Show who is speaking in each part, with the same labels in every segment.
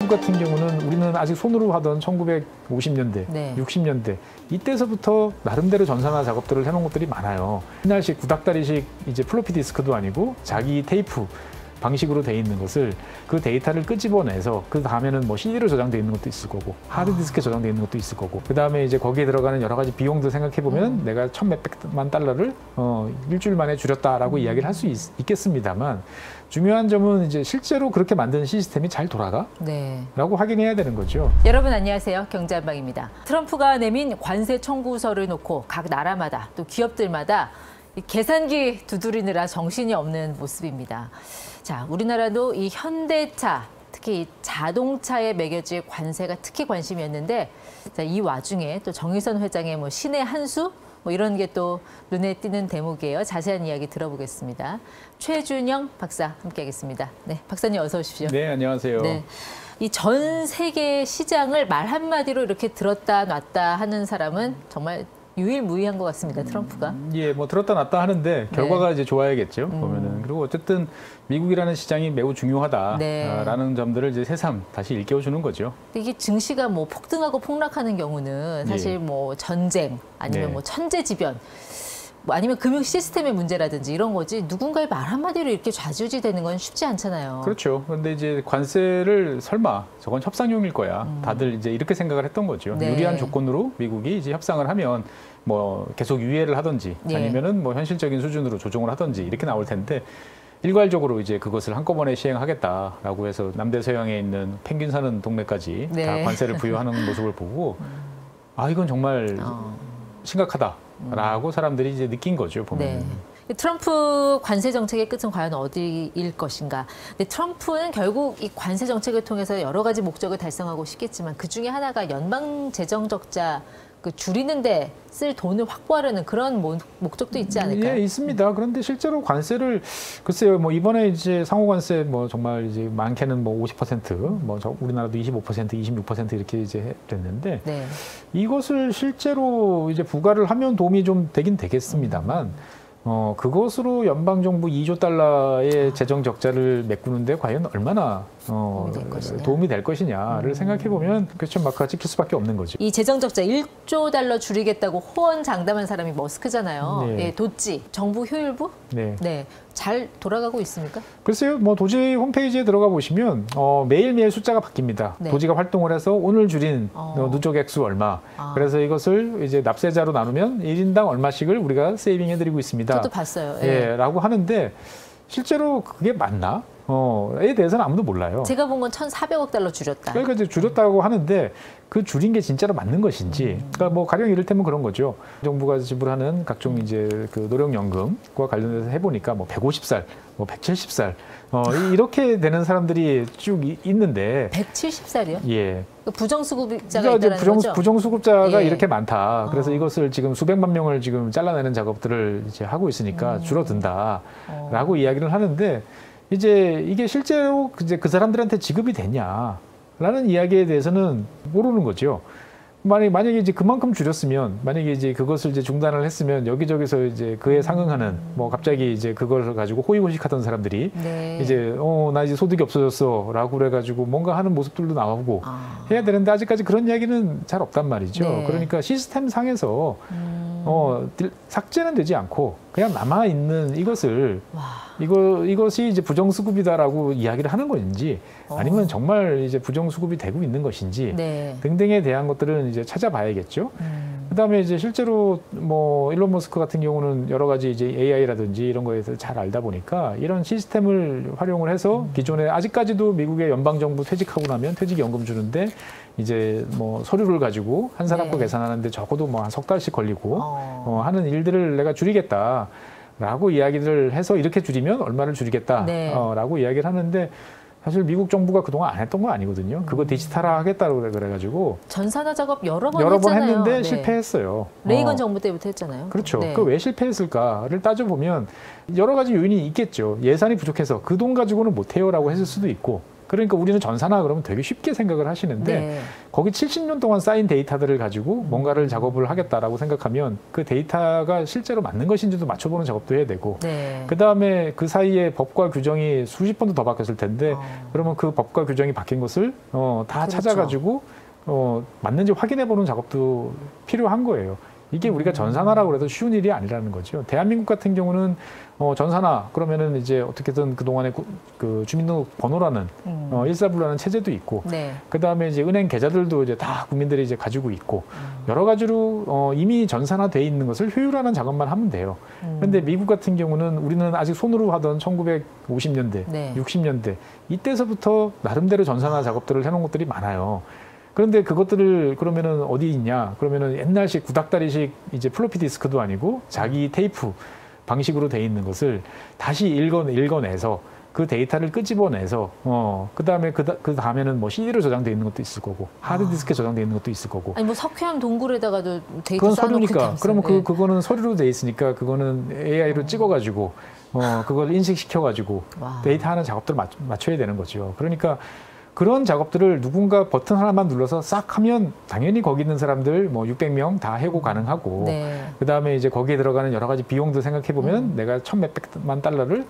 Speaker 1: 같은 경우는 우리는 아직 손으로 하던 1950년대,
Speaker 2: 네.
Speaker 1: 60년대 이때서부터 나름대로 전산화 작업들을 해놓은 것들이 많아요. 옛날식 구닥다리식 이제 플로피 디스크도 아니고 자기 테이프 방식으로 돼 있는 것을 그 데이터를 끄집어내서 그 다음에는 뭐 CD로 저장돼 있는 것도 있을 거고 하드디스크에 저장돼 있는 것도 있을 거고 그 다음에 이제 거기에 들어가는 여러 가지 비용도 생각해 보면 내가 1,몇백만 달러를 일주일 만에 줄였다라고 이야기를 할 수 있겠습니다만 중요한 점은 이제 실제로 그렇게 만든 시스템이 잘 돌아가?
Speaker 2: 네.
Speaker 1: 라고 확인해야 되는 거죠.
Speaker 2: 여러분 안녕하세요. 경제한방입니다. 트럼프가 내민 관세 청구서를 놓고 각 나라마다 또 기업들마다 이 계산기 두드리느라 정신이 없는 모습입니다. 자, 우리나라도 이 현대차, 특히 이 자동차에 매겨질 관세가 특히 관심이었는데 자, 이 와중에 또 정의선 회장의 뭐 신의 한 수? 뭐 이런 게 또 눈에 띄는 대목이에요. 자세한 이야기 들어보겠습니다. 최준영 박사 함께하겠습니다. 네, 박사님 어서 오십시오.
Speaker 1: 네, 안녕하세요.
Speaker 2: 네, 이 전 세계 시장을 말 한마디로 이렇게 들었다 놨다 하는 사람은 정말 유일무이한 것 같습니다. 트럼프가.
Speaker 1: 예, 뭐 들었다 놨다 하는데 결과가 이제 좋아야겠죠. 보면은 그리고 어쨌든 미국이라는 시장이 매우 중요하다라는 점들을 이제 새삼 다시 일깨워주는 거죠.
Speaker 2: 이게 증시가 뭐 폭등하고 폭락하는 경우는 사실 뭐 전쟁 아니면 뭐 천재지변. 뭐 아니면 금융 시스템의 문제라든지 이런 거지 누군가의 말 한마디로 이렇게 좌지우지되는 건 쉽지 않잖아요.
Speaker 1: 그렇죠. 그런데 이제 관세를 설마 저건 협상용일 거야. 다들 이제 이렇게 생각을 했던 거죠.
Speaker 2: 네.
Speaker 1: 유리한 조건으로 미국이 이제 협상을 하면 뭐 계속 유예를 하든지 아니면은 뭐 현실적인 수준으로 조정을 하든지 이렇게 나올 텐데 일괄적으로 이제 그것을 한꺼번에 시행하겠다라고 해서 남대서양에 있는 펭귄 사는 동네까지 다 관세를 부여하는 모습을 보고 아 이건 정말 심각하다라고 사람들이 이제 느낀 거죠. 보면.
Speaker 2: 네. 트럼프 관세 정책의 끝은 과연 어디일 것인가. 근데 트럼프는 결국 이 관세 정책을 통해서 여러 가지 목적을 달성하고 싶겠지만 그 중에 하나가 연방 재정 적자 그 줄이는데 쓸 돈을 확보하려는 그런 목적도 있지 않을까요?
Speaker 1: 예, 있습니다. 그런데 실제로 관세를 글쎄요, 뭐 이번에 이제 상호 관세 뭐 정말 이제 많게는 뭐 50%, 뭐 우리나라도 25%, 26% 이렇게 이제 됐는데 이것을 실제로 이제 부과를 하면 도움이 좀 되긴 되겠습니다만. 그것으로 연방 정부 2조 달러의 재정 적자를 메꾸는데 과연 얼마나 도움이 될 것이냐를 생각해 보면 퀘스천 마크가 찍힐 수밖에 없는 거죠.
Speaker 2: 이 재정 적자 1조 달러 줄이겠다고 호언장담한 사람이 머스크잖아요.
Speaker 1: 네.
Speaker 2: 예, 도찌 정부 효율부? 네. 잘 돌아가고 있습니까?
Speaker 1: 글쎄요, 뭐 도지 홈페이지에 들어가 보시면 매일매일 숫자가 바뀝니다. 도지가 활동을 해서 오늘 줄인 누적 액수 얼마. 그래서 이것을 이제 납세자로 나누면 1인당 얼마씩을 우리가 세이빙해드리고 있습니다.
Speaker 2: 저도 봤어요.
Speaker 1: 예, 라고 하는데 실제로 그게 맞나? 에 대해서는 아무도 몰라요.
Speaker 2: 제가 본 건 1,400억 달러 줄였다.
Speaker 1: 그러니까 이제 줄였다고 하는데 그 줄인 게 진짜로 맞는 것인지. 그러니까 뭐 가령 이를테면 그런 거죠. 정부가 지불하는 각종 이제 그 노령연금과 관련해서 해보니까 뭐 150살, 뭐 170살 이렇게 되는 사람들이 쭉 있는데.
Speaker 2: 170살이요?
Speaker 1: 예.
Speaker 2: 부정수급자가 있다는 거죠?
Speaker 1: 부정수급자가 이렇게 많다. 그래서 이것을 지금 수백만 명을 지금 잘라내는 작업들을 이제 하고 있으니까 줄어든다라고 이야기를 하는데. 이제 이게 실제로 이제 그 사람들한테 지급이 되냐라는 이야기에 대해서는 모르는 거죠. 만약에 이제 그만큼 줄였으면, 만약에 이제 그것을 이제 중단을 했으면 여기저기서 이제 그에 상응하는 뭐 갑자기 이제 그걸 가지고 호의호식하던 사람들이 이제 나 이제 소득이 없어졌어라고 그래가지고 뭔가 하는 모습들도 나오고 해야 되는데 아직까지 그런 이야기는 잘 없단 말이죠. 그러니까 시스템 상에서 삭제는 되지 않고 그냥 남아 있는 이것을 이것이 이제 부정수급이다라고 이야기를 하는 것인지 아니면 정말 이제 부정수급이 되고 있는 것인지 등등에 대한 것들은 이제 찾아봐야겠죠. 그다음에 이제 실제로 뭐 일론 머스크 같은 경우는 여러 가지 이제 AI라든지 이런 거에 대해서 잘 알다 보니까 이런 시스템을 활용을 해서 기존에 아직까지도 미국의 연방 정부 퇴직하고 나면 퇴직연금 주는데 이제 뭐 서류를 가지고 한 사람 거 계산하는데 적어도 뭐 한 석 달씩 걸리고 하는 일들을 내가 줄이겠다라고 이야기를 해서 이렇게 줄이면 얼마를 줄이겠다라고 이야기를 하는데 사실 미국 정부가 그동안 안 했던 거 아니거든요. 그거 디지털화 하겠다고 그래가지고
Speaker 2: 전산화 작업 여러 번
Speaker 1: 했는데 실패했어요.
Speaker 2: 레이건 정부 때부터 했잖아요.
Speaker 1: 그렇죠. 그 왜 실패했을까를 따져보면 여러 가지 요인이 있겠죠. 예산이 부족해서 그 돈 가지고는 못해요라고 했을 수도 있고 그러니까 우리는 전사나 그러면 되게 쉽게 생각을 하시는데
Speaker 2: 네.
Speaker 1: 거기 70년 동안 쌓인 데이터들을 가지고 뭔가를 작업을 하겠다라고 생각하면 그 데이터가 실제로 맞는 것인지도 맞춰보는 작업도 해야 되고
Speaker 2: 네.
Speaker 1: 그다음에 그 사이에 법과 규정이 수십 번도 더 바뀌었을 텐데 그러면 그 법과 규정이 바뀐 것을 다
Speaker 2: 그렇죠.
Speaker 1: 찾아가지고 맞는지 확인해보는 작업도 필요한 거예요. 이게 우리가 전산화라고 해도 쉬운 일이 아니라는 거죠. 대한민국 같은 경우는 전산화 그러면은 이제 어떻게든 그동안에 그 주민등록 번호라는 일사불란한 체제도 있고
Speaker 2: 네.
Speaker 1: 그다음에 이제 은행 계좌들도 이제 다 국민들이 이제 가지고 있고 여러 가지로 이미 전산화돼 있는 것을 효율화하는 작업만 하면 돼요. 그런데 미국 같은 경우는 우리는 아직 손으로 하던 1950년대,
Speaker 2: 네.
Speaker 1: 60년대 이때서부터 나름대로 전산화 작업들을 해놓은 것들이 많아요. 그런데 그것들을 그러면은 어디 있냐? 그러면은 옛날식 구닥다리식 이제 플로피 디스크도 아니고 자기 테이프 방식으로 돼 있는 것을 다시 읽어내서 그 데이터를 끄집어내서 그다음에 그 다음에는 뭐 CD로 저장돼 있는 것도 있을 거고 하드디스크에 저장돼 있는 것도 있을 거고.
Speaker 2: 아니 뭐 석회암 동굴에다가도 데이터
Speaker 1: 그건
Speaker 2: 쌓아놓고
Speaker 1: 서류니까. 그러면
Speaker 2: 네.
Speaker 1: 그거는 서류로 돼 있으니까 그거는 AI로 찍어가지고 그걸 인식시켜가지고
Speaker 2: 와.
Speaker 1: 데이터 하는 작업들을 맞춰야 되는 거죠. 그러니까 그런 작업들을 누군가 버튼 하나만 눌러서 싹 하면 당연히 거기 있는 사람들 뭐 600명 다 해고 가능하고
Speaker 2: 네.
Speaker 1: 그다음에 이제 거기에 들어가는 여러 가지 비용도 생각해 보면 내가 1,몇백만 달러를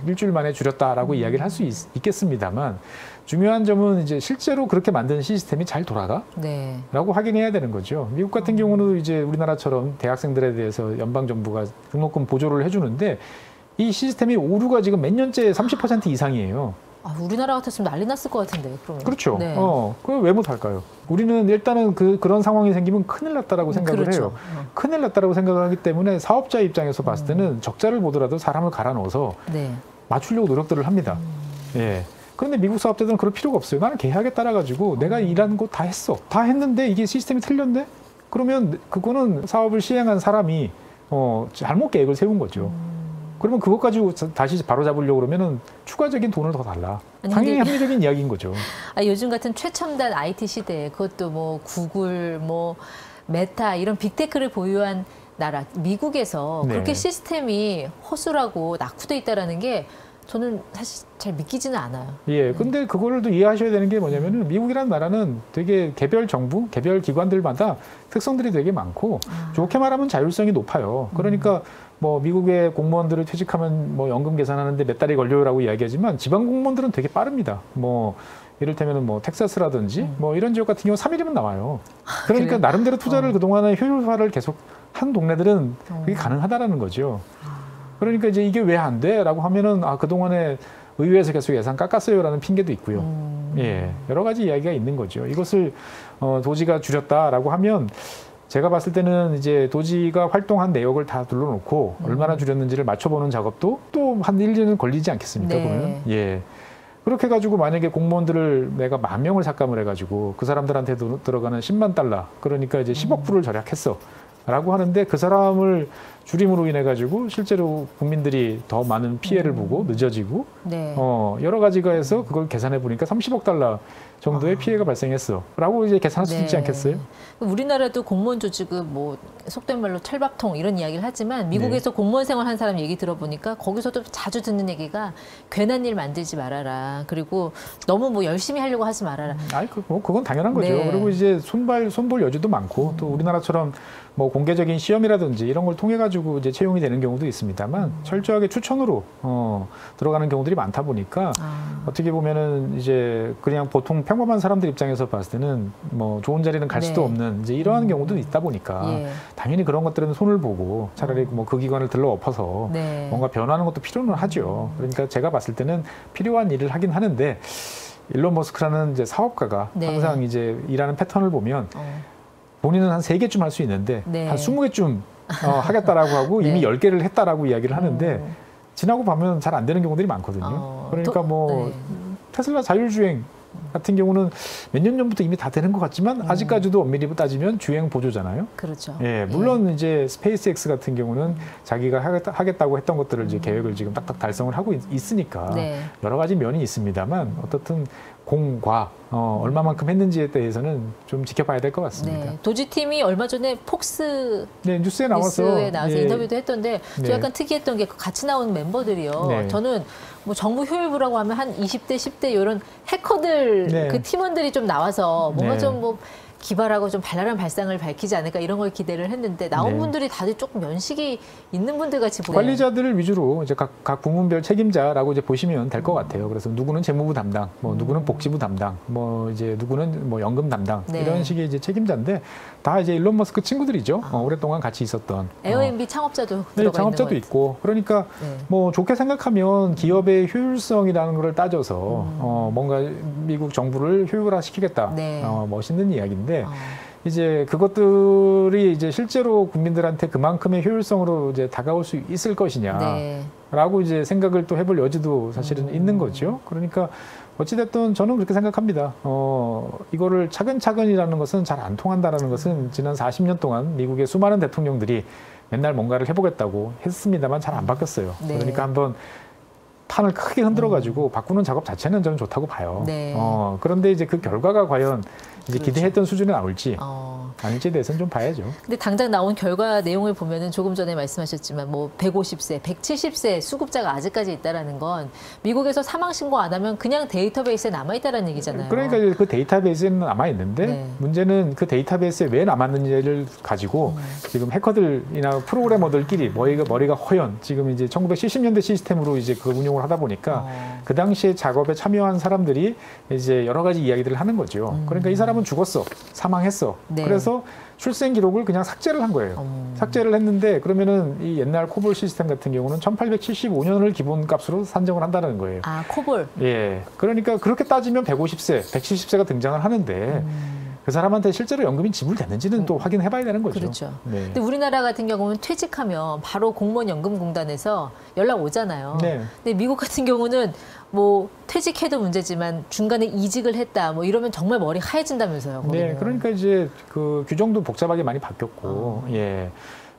Speaker 1: 일주일 만에 줄였다라고 이야기를 할 수 있겠습니다만 중요한 점은 이제 실제로 그렇게 만든 시스템이 잘 돌아가?
Speaker 2: 네.
Speaker 1: 라고 확인해야 되는 거죠. 미국 같은 경우는 이제 우리나라처럼 대학생들에 대해서 연방정부가 등록금 보조를 해주는데 이 시스템이 오류가 지금 몇 년째 30% 이상이에요.
Speaker 2: 아, 우리나라 같았으면 난리 났을 것 같은데. 그러면.
Speaker 1: 그렇죠.
Speaker 2: 네.
Speaker 1: 그걸 왜 못할까요? 우리는 일단은 그런 상황이 생기면 큰일 났다라고 생각을
Speaker 2: 그렇죠.
Speaker 1: 해요. 큰일 났다라고 생각하기 때문에 사업자 입장에서 봤을 때는 적자를 보더라도 사람을 갈아 넣어서
Speaker 2: 네.
Speaker 1: 맞추려고 노력들을 합니다. 예. 그런데 미국 사업자들은 그럴 필요가 없어요. 나는 계약에 따라가지고 내가 일하는 거 다 했어. 다 했는데 이게 시스템이 틀렸네? 그러면 그거는 사업을 시행한 사람이 잘못 계획을 세운 거죠. 그러면 그것 가지고 다시 바로잡으려고 그러면은 추가적인 돈을 더 달라.
Speaker 2: 아니,
Speaker 1: 당연히
Speaker 2: 근데
Speaker 1: 합리적인 이야기인 거죠.
Speaker 2: 아, 요즘 같은 최첨단 IT 시대에 그것도 뭐 구글, 뭐 메타 이런 빅테크를 보유한 나라 미국에서
Speaker 1: 네.
Speaker 2: 그렇게 시스템이 허술하고 낙후돼 있다라는 게 저는 사실 잘 믿기지는 않아요.
Speaker 1: 예, 근데 그거를 또 이해하셔야 되는 게 뭐냐면은 미국이라는 나라는 되게 개별 정부, 개별 기관들마다 특성들이 되게 많고 좋게 말하면 자율성이 높아요. 그러니까 뭐 미국의 공무원들을 퇴직하면 뭐 연금 계산하는데 몇 달이 걸려요라고 이야기하지만 지방 공무원들은 되게 빠릅니다. 뭐 이를테면은 뭐 텍사스라든지 뭐 이런 지역 같은 경우 3일이면 나와요. 그러니까
Speaker 2: 그래요?
Speaker 1: 나름대로 투자를 그동안에 효율화를 계속 한 동네들은 그게 가능하다라는 거죠. 그러니까 이제 이게 왜 안 돼? 라고 하면은 그동안에 의회에서 계속 예산 깎았어요라는 핑계도 있고요. 예, 여러 가지 이야기가 있는 거죠. 이것을 도지가 줄였다라고 하면 제가 봤을 때는 이제 도지가 활동한 내역을 다 둘러놓고 얼마나 줄였는지를 맞춰보는 작업도 또 한 1년은 걸리지 않겠습니까?
Speaker 2: 네.
Speaker 1: 보면. 예. 그렇게 해가지고 만약에 공무원들을 내가 10,000명을 삭감을 해가지고 그 사람들한테 들어가는 10만 달러 그러니까 이제 10억 불을 절약했어. 라고 하는데 그 사람을 줄임으로 인해 가지고 실제로 국민들이 더 많은 피해를 보고 늦어지고
Speaker 2: 네.
Speaker 1: 여러 가지가 해서 그걸 계산해 보니까 30억 달러 정도의 피해가 발생했어라고 이제 계산할 수 있지 않겠어요?
Speaker 2: 우리나라도 공무원 조직은 뭐 속된 말로 철밥통 이런 이야기를 하지만 미국에서 공무원 생활한 사람 얘기 들어보니까 거기서도 자주 듣는 얘기가 괜한 일 만들지 말아라. 그리고 너무 뭐 열심히 하려고 하지 말아라.
Speaker 1: 아니 그건 당연한 거죠.
Speaker 2: 네.
Speaker 1: 그리고 이제 손볼 여지도 많고 또 우리나라처럼 뭐 공개적인 시험이라든지 이런 걸 통해 가지고 이제 채용이 되는 경우도 있습니다만 철저하게 추천으로 들어가는 경우들이 많다 보니까 어떻게 보면은 이제 그냥 보통 평범한 사람들 입장에서 봤을 때는 뭐 좋은 자리는 갈 수도
Speaker 2: 네.
Speaker 1: 없는 이제 이러한 경우도 있다 보니까
Speaker 2: 예.
Speaker 1: 당연히 그런 것들은 손을 보고 차라리 뭐 그 기관을 들러 엎어서
Speaker 2: 네.
Speaker 1: 뭔가 변화하는 것도 필요는 하죠. 그러니까 제가 봤을 때는 필요한 일을 하긴 하는데 일론 머스크라는 이제 사업가가
Speaker 2: 네.
Speaker 1: 항상 이제 일하는 패턴을 보면 본인은 한 3개쯤 할 수 있는데
Speaker 2: 네.
Speaker 1: 한 20개쯤 하겠다라고 하고 이미
Speaker 2: 네.
Speaker 1: 10개를 했다라고 이야기를 하는데 지나고 보면 잘 안 되는 경우들이 많거든요. 그러니까 뭐 테슬라 자율주행 같은 경우는 몇 년 전부터 이미 다 되는 것 같지만 아직까지도 엄밀히 따지면 주행 보조잖아요.
Speaker 2: 그렇죠.
Speaker 1: 예, 물론 이제 스페이스X 같은 경우는 자기가 하겠다고 했던 것들을 이제 계획을 지금 딱딱 달성을 하고 있으니까
Speaker 2: 네.
Speaker 1: 여러 가지 면이 있습니다만 어떻든 공과 얼마만큼 했는지에 대해서는 좀 지켜봐야 될 것 같습니다.
Speaker 2: 네. 도지팀이 얼마 전에 폭스
Speaker 1: 네, 뉴스에 나와서 예.
Speaker 2: 인터뷰도 했던데 좀
Speaker 1: 네.
Speaker 2: 약간 특이했던 게 같이 나온 멤버들이요.
Speaker 1: 네.
Speaker 2: 저는 뭐 정부 효율부라고 하면 한 20대, 10대 이런 해커들
Speaker 1: 네.
Speaker 2: 그 팀원들이 좀 나와서 뭔가
Speaker 1: 네.
Speaker 2: 좀 뭐 기발하고 좀 발랄한 발상을 밝히지 않을까 이런 걸 기대를 했는데 나온
Speaker 1: 네.
Speaker 2: 분들이 다들 조금 면식이 있는 분들 같이 보여요.
Speaker 1: 관리자들을 위주로 이제 각 부문별 책임자라고 이제 보시면 될 것 같아요. 그래서 누구는 재무부 담당, 뭐 누구는 복지부 담당, 뭐 이제 누구는 뭐 연금 담당
Speaker 2: 네.
Speaker 1: 이런 식의 이제 책임자인데 다 이제 일론 머스크 친구들이죠. 오랫동안 같이 있었던.
Speaker 2: 에어앤비 창업자도
Speaker 1: 네,
Speaker 2: 들어가
Speaker 1: 창업자도
Speaker 2: 있는 것
Speaker 1: 있고 그러니까
Speaker 2: 네.
Speaker 1: 뭐 좋게 생각하면 기업의 효율성이라는 걸 따져서 뭔가 미국 정부를 효율화시키겠다.
Speaker 2: 네.
Speaker 1: 멋있는 이야기인데.
Speaker 2: 같아요.
Speaker 1: 이제 그것들이 이제 실제로 국민들한테 그만큼의 효율성으로 이제 다가올 수 있을 것이냐라고
Speaker 2: 네.
Speaker 1: 이제 생각을 또 해볼 여지도 사실은 있는 거죠. 그러니까 어찌됐든 저는 그렇게 생각합니다. 이거를 차근차근이라는 것은 잘 안 통한다라는 것은 지난 40년 동안 미국의 수많은 대통령들이 맨날 뭔가를 해보겠다고 했습니다만 잘 안 바뀌었어요.
Speaker 2: 네.
Speaker 1: 그러니까 한번 판을 크게 흔들어가지고 바꾸는 작업 자체는 저는 좋다고 봐요.
Speaker 2: 네.
Speaker 1: 그런데 이제 그 결과가 과연 이제
Speaker 2: 그렇죠.
Speaker 1: 기대했던 수준에 나올지 아닐지에 대해서는 좀 봐야죠.
Speaker 2: 근데 당장 나온 결과 내용을 보면은 조금 전에 말씀하셨지만 뭐 150세, 170세 수급자가 아직까지 있다라는 건 미국에서 사망 신고 안 하면 그냥 데이터베이스에 남아 있다라는 얘기잖아요.
Speaker 1: 그러니까 이제 그 데이터베이스에는 남아 있는데
Speaker 2: 네.
Speaker 1: 문제는 그 데이터베이스에 왜 남았는지를 가지고 지금 해커들이나 프로그래머들끼리 머리가 허연 지금 이제 1970년대 시스템으로 이제 그 운용을 하다 보니까 그 당시에 작업에 참여한 사람들이 이제 여러 가지 이야기들을 하는 거죠. 그러니까 이 사람은 죽었어, 사망했어.
Speaker 2: 네.
Speaker 1: 그래서 출생 기록을 그냥 삭제를 한 거예요. 삭제를 했는데 그러면은 이 옛날 코볼 시스템 같은 경우는 1875년을 기본값으로 산정을 한다는 거예요.
Speaker 2: 아, 코볼.
Speaker 1: 예. 그러니까 그렇게 따지면 150세, 170세가 등장을 하는데 그 사람한테 실제로 연금이 지불됐는지는 또 확인해 봐야 되는 거죠.
Speaker 2: 그렇죠.
Speaker 1: 네.
Speaker 2: 근데 우리나라 같은 경우는 퇴직하면 바로 공무원 연금공단에서 연락 오잖아요.
Speaker 1: 네.
Speaker 2: 근데 미국 같은 경우는 뭐 퇴직해도 문제지만 중간에 이직을 했다 뭐 이러면 정말 머리 하얘진다면서요. 거기는.
Speaker 1: 네. 그러니까 이제 그 규정도 복잡하게 많이 바뀌었고, 예.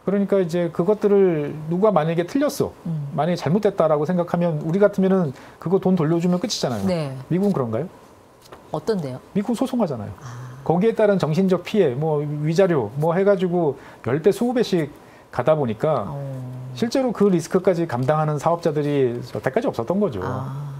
Speaker 1: 그러니까 이제 그것들을 누가 만약에 틀렸어, 만약에 잘못됐다라고 생각하면 우리 같으면은 그거 돈 돌려주면 끝이잖아요.
Speaker 2: 네.
Speaker 1: 미국은 그런가요?
Speaker 2: 어떤데요?
Speaker 1: 미국은 소송하잖아요. 거기에 따른 정신적 피해, 뭐 위자료, 뭐 해가지고 10배, 20배씩 가다 보니까 실제로 그 리스크까지 감당하는 사업자들이 여태까지 없었던 거죠.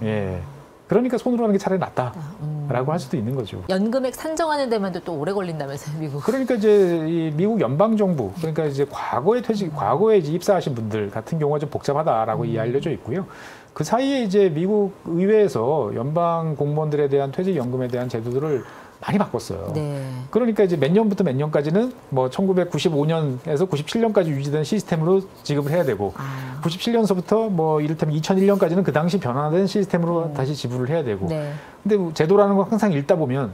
Speaker 1: 예. 그러니까 손으로 하는 게 차라리 낫다라고 할 수도 있는 거죠.
Speaker 2: 연금액 산정하는 데만도 또 오래 걸린다면서요, 미국.
Speaker 1: 그러니까 이제 이 미국 연방 정부, 그러니까 이제 과거에 이제 입사하신 분들 같은 경우가 좀 복잡하다라고 알려져 있고요. 그 사이에 이제 미국 의회에서 연방 공무원들에 대한 퇴직연금에 대한 제도들을 많이 바꿨어요.
Speaker 2: 네.
Speaker 1: 그러니까 이제 몇 년부터 몇 년까지는 뭐 1995년에서 97년까지 유지된 시스템으로 지급을 해야 되고 97년서부터 뭐 이를테면 2001년까지는 그 당시 변화된 시스템으로 다시 지불을 해야 되고
Speaker 2: 네.
Speaker 1: 근데 제도라는 건 항상 읽다 보면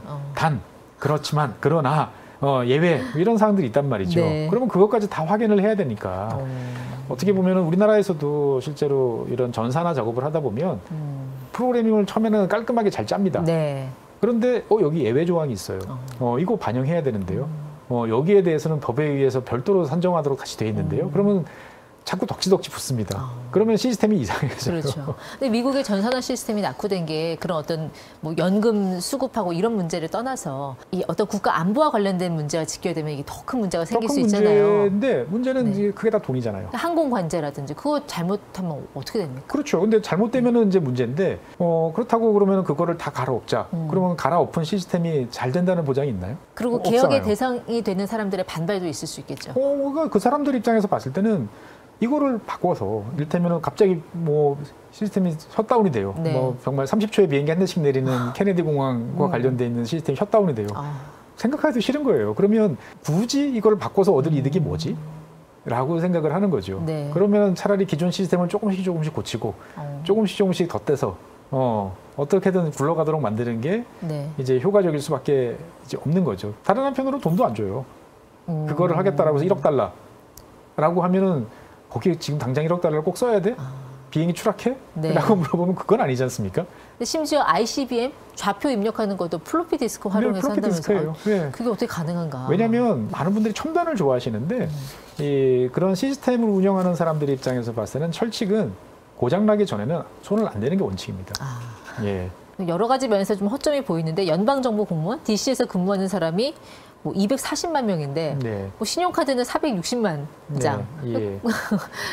Speaker 1: 그렇지만 그러나 예외 이런 사항들이 있단 말이죠.
Speaker 2: 네.
Speaker 1: 그러면 그것까지 다 확인을 해야 되니까 어떻게 보면은 우리나라에서도 실제로 이런 전산화 작업을 하다 보면 프로그래밍을 처음에는 깔끔하게 잘 짭니다.
Speaker 2: 네.
Speaker 1: 그런데 여기 예외 조항이 있어요. 이거 반영해야 되는데요. 여기에 대해서는 법에 의해서 별도로 산정하도록 다시 돼 있는데요. 그러면 자꾸 덕지덕지 붙습니다. 그러면 시스템이 이상해져요.
Speaker 2: 그렇죠. 근데 미국의 전산화 시스템이 낙후된 게 그런 어떤 뭐 연금 수급하고 이런 문제를 떠나서 이 어떤 국가 안보와 관련된 문제가 직결되면 이게 더 큰 문제가 생길 수 있잖아요.
Speaker 1: 문제인데 문제는
Speaker 2: 네.
Speaker 1: 이제 그게 다 돈이잖아요.
Speaker 2: 항공 관제라든지 그거 잘못하면 어떻게 됩니까?
Speaker 1: 그렇죠. 근데 잘못되면은 이제 문제인데 그렇다고 그러면 그거를 다 갈아엎자. 그러면 갈아엎은 시스템이 잘 된다는 보장이 있나요?
Speaker 2: 그리고 개혁의
Speaker 1: 없잖아요.
Speaker 2: 대상이 되는 사람들의 반발도 있을 수 있겠죠.
Speaker 1: 그 사람들 입장에서 봤을 때는 이거를 바꿔서 이를테면 갑자기 뭐 시스템이 셧다운이 돼요.
Speaker 2: 네.
Speaker 1: 뭐 정말 30초에 비행기 한 대씩 내리는 케네디 공항과 관련돼 있는 시스템이 셧다운이 돼요. 생각하기도 싫은 거예요. 그러면 굳이 이걸 바꿔서 얻을 이득이 뭐지? 라고 생각을 하는 거죠.
Speaker 2: 네.
Speaker 1: 그러면 차라리 기존 시스템을 조금씩 고치고 조금씩 덧대서 어떻게든 굴러가도록 만드는 게
Speaker 2: 네.
Speaker 1: 이제 효과적일 수밖에 이제 없는 거죠. 다른 한편으로 돈도 안 줘요. 그거를 하겠다라고 해서 1억 달러라고 하면은 거기 지금 당장 1억 달러를 꼭 써야 돼? 비행이 추락해?
Speaker 2: 네.
Speaker 1: 라고 물어보면 그건 아니지 않습니까?
Speaker 2: 근데 심지어 ICBM 좌표 입력하는 것도 플로피 디스크 활용해서
Speaker 1: 플로피
Speaker 2: 한다면서요.
Speaker 1: 디스크예요. 네.
Speaker 2: 그게 어떻게 가능한가?
Speaker 1: 왜냐하면 많은 분들이 첨단을 좋아하시는데 그런 시스템을 운영하는 사람들 입장에서 봤을 때는 철칙은 고장나기 전에는 손을 안 대는 게 원칙입니다. 예.
Speaker 2: 여러 가지 면에서 좀 허점이 보이는데 연방정부 공무원, DC에서 근무하는 사람이 뭐 240만 명인데
Speaker 1: 네.
Speaker 2: 뭐 신용카드는 460만 장.
Speaker 1: 네. 예.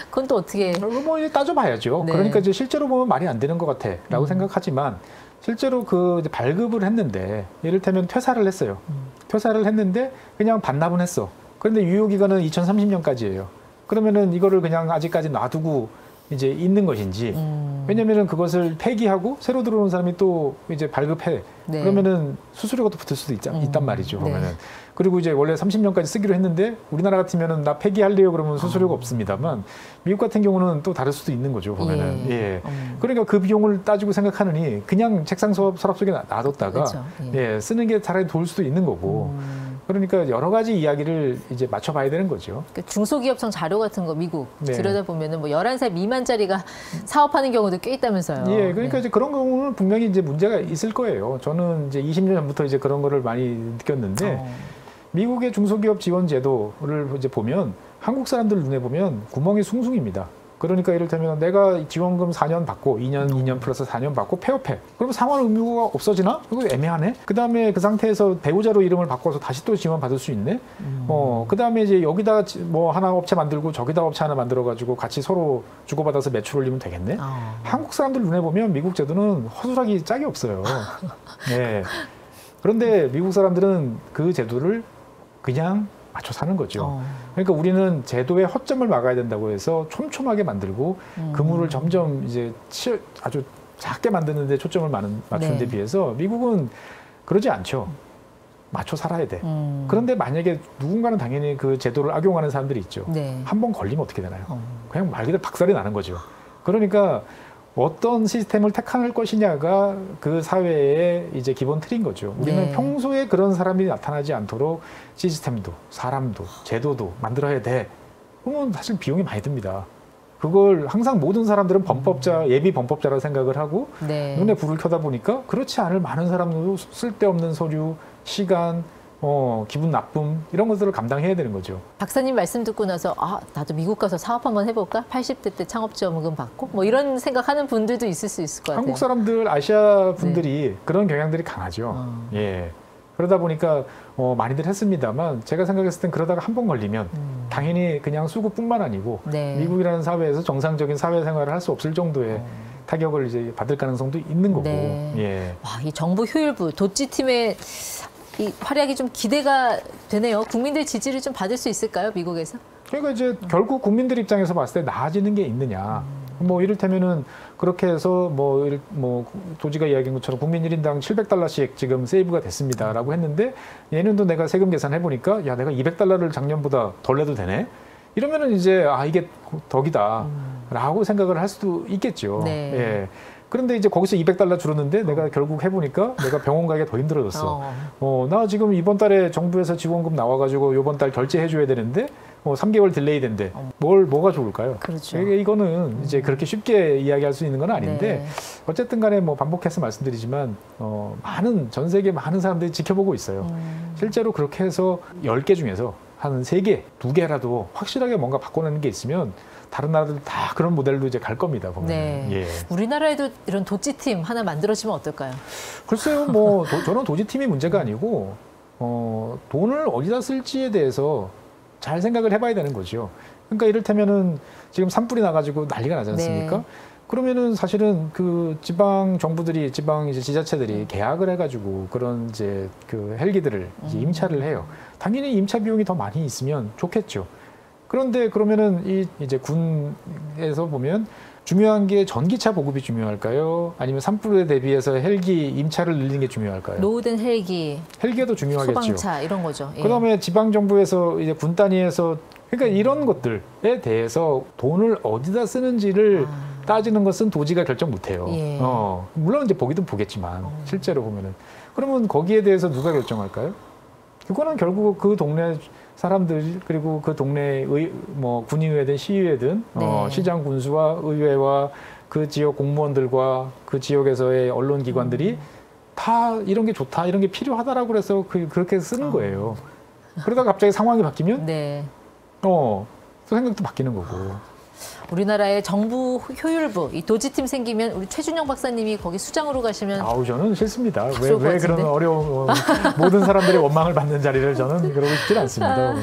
Speaker 2: 그건 또 어떻게?
Speaker 1: 뭐 이제 따져봐야죠.
Speaker 2: 네.
Speaker 1: 그러니까 이제 실제로 보면 말이 안 되는 것 같아라고 생각하지만 실제로 그 이제 발급을 했는데 이를테면 퇴사를 했어요. 퇴사를 했는데 그냥 반납은 했어. 그런데 유효 기간은 2030년까지예요. 그러면은 이거를 그냥 아직까지 놔두고 이제 있는 것인지. 왜냐면은 그것을 폐기하고 새로 들어오는 사람이 또 이제 발급해.
Speaker 2: 네.
Speaker 1: 그러면은 수수료가 또 붙을 수도 있단 말이죠.
Speaker 2: 네.
Speaker 1: 보면은. 그리고 이제 원래 30년까지 쓰기로 했는데 우리나라 같으면은 나 폐기할래요 그러면 수수료가 없습니다만 미국 같은 경우는 또 다를 수도 있는 거죠. 보면은. 예. 그러니까 그 비용을 따지고 생각하느니 그냥 책상 서랍 속에 놔뒀다가
Speaker 2: 그렇죠.
Speaker 1: 예, 쓰는 게 차라리 도울 수도 있는 거고. 그러니까 여러 가지 이야기를 이제 맞춰봐야 되는 거죠.
Speaker 2: 그러니까 중소기업청 자료 같은 거 미국
Speaker 1: 네.
Speaker 2: 들여다보면은 뭐 11살 미만짜리가 사업하는 경우도 꽤 있다면서요.
Speaker 1: 예, 그러니까
Speaker 2: 네.
Speaker 1: 이제 그런 경우는 분명히 이제 문제가 있을 거예요. 저는 이제 20년 전부터 이제 그런 거를 많이 느꼈는데 미국의 중소기업 지원 제도를 이제 보면 한국 사람들 눈에 보면 구멍이 숭숭입니다. 그러니까 이를테면 내가 지원금 4년 받고 2년 플러스 4년 받고 폐업해. 그럼 상환 의무가 없어지나? 이거 애매하네. 그다음에 그 상태에서 배우자로 이름을 바꿔서 다시 또 지원 받을 수 있네. 그다음에 이제 여기다 뭐 하나 업체 만들고 저기다 업체 하나 만들어 가지고 같이 서로 주고받아서 매출 올리면 되겠네. 한국 사람들 눈에 보면 미국 제도는 허술하기 짝이 없어요. 네. 그런데 미국 사람들은 그 제도를 그냥 맞춰 사는 거죠. 그러니까 우리는 제도의 허점을 막아야 된다고 해서 촘촘하게 만들고 그물을 점점 이제 아주 작게 만드는 데 초점을 맞추는 데 비해서 미국은 그러지 않죠. 맞춰 살아야 돼. 그런데 만약에 누군가는 당연히 그 제도를 악용하는 사람들이 있죠.
Speaker 2: 네.
Speaker 1: 한 번 걸리면 어떻게 되나요? 그냥 말 그대로 박살이 나는 거죠. 그러니까 어떤 시스템을 택할 것이냐가 그 사회의 이제 기본 틀인 거죠. 우리는
Speaker 2: 네.
Speaker 1: 평소에 그런 사람이 나타나지 않도록 시스템도, 사람도, 제도도 만들어야 돼. 그러면 사실 비용이 많이 듭니다. 그걸 항상 모든 사람들은 범법자, 예비 범법자라고 생각을 하고
Speaker 2: 네.
Speaker 1: 눈에 불을 켜다 보니까 그렇지 않을 많은 사람들도 쓸데없는 서류, 시간, 기분 나쁨 이런 것들을 감당해야 되는 거죠.
Speaker 2: 박사님 말씀 듣고 나서 나도 미국 가서 사업 한번 해볼까? 80대 때 창업지원금 받고 뭐 이런 생각하는 분들도 있을 수 있을 것 같아요.
Speaker 1: 한국 사람들, 아시아 분들이 그런 경향들이 강하죠. 예. 그러다 보니까 많이들 했습니다만 제가 생각했을 땐 그러다가 한 번 걸리면 당연히 그냥 수급뿐만 아니고
Speaker 2: 네.
Speaker 1: 미국이라는 사회에서 정상적인 사회생활을 할 수 없을 정도의 타격을 이제 받을 가능성도 있는 거고.
Speaker 2: 네.
Speaker 1: 예.
Speaker 2: 와, 이 정부 효율부 도찌팀의 이 활약이 좀 기대가 되네요. 국민들 지지를 좀 받을 수 있을까요, 미국에서?
Speaker 1: 그러니까 이제 결국 국민들 입장에서 봤을 때 나아지는 게 있느냐. 뭐 이를테면은 그렇게 해서 뭐 도지가 이야기한 것처럼 국민 1인당 $700씩 지금 세이브가 됐습니다라고 했는데 얘는도 내가 세금 계산해 보니까 야 내가 $200를 작년보다 덜 내도 되네. 이러면은 이제 이게 덕이다라고 생각을 할 수도 있겠죠.
Speaker 2: 네.
Speaker 1: 예. 그런데 이제 거기서 $200 줄었는데 내가 결국 해보니까 내가 병원 가기가 더 힘들어졌어. 나 지금 이번 달에 정부에서 지원금 나와가지고 이번 달 결제해줘야 되는데 3개월 딜레이 된대. 뭐가 좋을까요?
Speaker 2: 그렇죠.
Speaker 1: 이거는 이제 그렇게 쉽게 이야기할 수 있는 건 아닌데
Speaker 2: 네.
Speaker 1: 어쨌든 간에 뭐 반복해서 말씀드리지만 전 세계 많은 사람들이 지켜보고 있어요. 실제로 그렇게 해서 10개 중에서 한 3개, 2개라도 확실하게 뭔가 바꿔내는 게 있으면 다른 나라들 다 그런 모델로 이제 갈 겁니다. 보면.
Speaker 2: 네.
Speaker 1: 예.
Speaker 2: 우리나라에도 이런 도찌팀 하나 만들어지면 어떨까요?
Speaker 1: 글쎄요, 저는 도지팀이 문제가 아니고 돈을 어디다 쓸지에 대해서 잘 생각을 해봐야 되는 거죠. 그러니까 이를테면은 지금 산불이 나가지고 난리가 나지 않습니까?
Speaker 2: 네.
Speaker 1: 그러면은 사실은 그 지방 정부들이 지방 이제 지자체들이 계약을 해가지고 그런 이제 그 헬기들을 이제 임차를 해요. 당연히 임차 비용이 더 많이 있으면 좋겠죠. 그런데 그러면은 이제 군에서 보면 중요한 게 전기차 보급이 중요할까요? 아니면 산불에 대비해서 헬기 임차를 늘리는 게 중요할까요?
Speaker 2: 노후된 헬기,
Speaker 1: 헬기가 더 중요하겠죠.
Speaker 2: 소방차 이런 거죠. 예.
Speaker 1: 그다음에 지방 정부에서 이제 군 단위에서 그러니까 이런 것들에 대해서 돈을 어디다 쓰는지를 따지는 것은 도지가 결정 못해요.
Speaker 2: 예.
Speaker 1: 물론 이제 보기도 보겠지만 실제로 보면은 그러면 거기에 대해서 누가 결정할까요? 그거는 결국 그 동네 사람들 그리고 그 동네 군의회든 시의회든
Speaker 2: 네.
Speaker 1: 시장 군수와 의회와 그 지역 공무원들과 그 지역에서의 언론기관들이 다 이런 게 좋다 이런 게 필요하다라고 그래서 그렇게 쓰는 거예요. 그러다가 갑자기 상황이 바뀌면
Speaker 2: 네.
Speaker 1: 또 생각도 바뀌는 거고.
Speaker 2: 우리나라의 정부 효율부, 이 도지팀 생기면 우리 최준영 박사님이 거기 수장으로 가시면
Speaker 1: 아우 저는 싫습니다.
Speaker 2: 좋을 것
Speaker 1: 왜 그런
Speaker 2: 같은데?
Speaker 1: 어려운 모든 사람들이 원망을 받는 자리를 저는 그러고 싶지 않습니다.